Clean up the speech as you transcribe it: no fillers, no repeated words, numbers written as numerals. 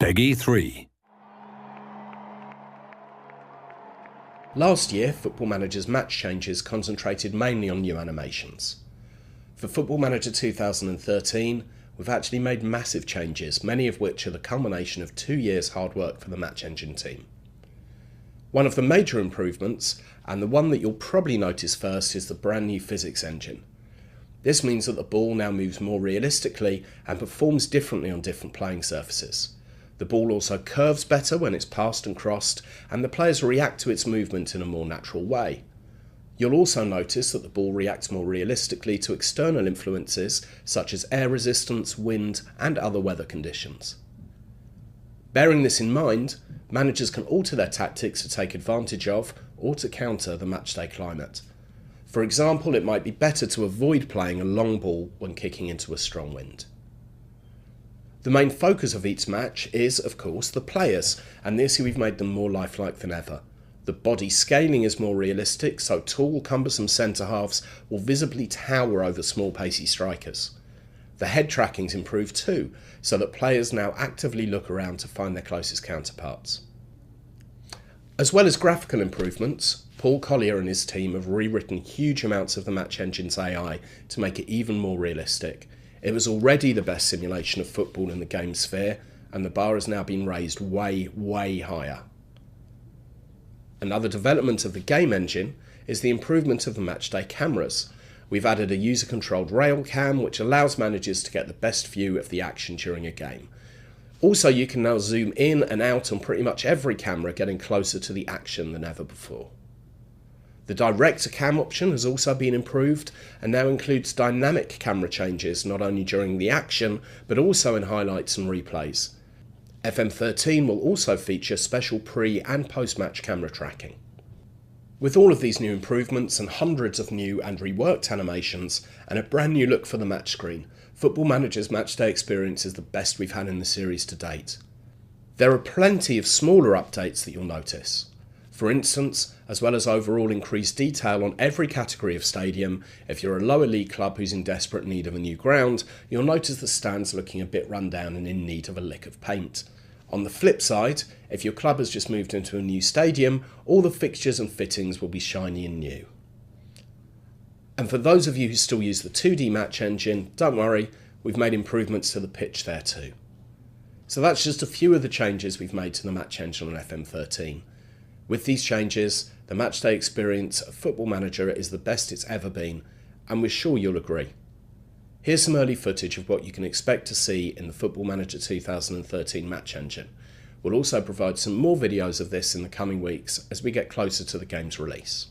Peggy 3. Last year, Football Manager's match changes concentrated mainly on new animations. For Football Manager 2013, we've actually made massive changes, many of which are the culmination of 2 years' hard work for the Match Engine team. One of the major improvements, and the one that you'll probably notice first, is the brand new physics engine. This means that the ball now moves more realistically and performs differently on different playing surfaces. The ball also curves better when it's passed and crossed, and the players react to its movement in a more natural way. You'll also notice that the ball reacts more realistically to external influences such as air resistance, wind, and other weather conditions. Bearing this in mind, managers can alter their tactics to take advantage of or to counter the matchday climate. For example, it might be better to avoid playing a long ball when kicking into a strong wind. The main focus of each match is, of course, the players, and this year we've made them more lifelike than ever. The body scaling is more realistic, so tall, cumbersome centre-halves will visibly tower over small, pacey strikers. The head tracking's improved too, so that players now actively look around to find their closest counterparts. As well as graphical improvements, Paul Collier and his team have rewritten huge amounts of the Match Engine's AI to make it even more realistic. It was already the best simulation of football in the game sphere, and the bar has now been raised way, way higher. Another development of the game engine is the improvement of the matchday cameras. We've added a user-controlled rail cam which allows managers to get the best view of the action during a game. Also, you can now zoom in and out on pretty much every camera, getting closer to the action than ever before. The director cam option has also been improved and now includes dynamic camera changes not only during the action but also in highlights and replays. FM13 will also feature special pre- and post-match camera tracking. With all of these new improvements and hundreds of new and reworked animations and a brand new look for the match screen, Football Manager's matchday experience is the best we've had in the series to date. There are plenty of smaller updates that you'll notice. For instance, as well as overall increased detail on every category of stadium, if you're a lower league club who's in desperate need of a new ground, you'll notice the stands looking a bit run down and in need of a lick of paint. On the flip side, if your club has just moved into a new stadium, all the fixtures and fittings will be shiny and new. And for those of you who still use the 2D Match Engine, don't worry, we've made improvements to the pitch there too. So that's just a few of the changes we've made to the Match Engine on FM13. With these changes, the matchday experience of Football Manager is the best it's ever been, and we're sure you'll agree. Here's some early footage of what you can expect to see in the Football Manager 2013 Match Engine. We'll also provide some more videos of this in the coming weeks as we get closer to the game's release.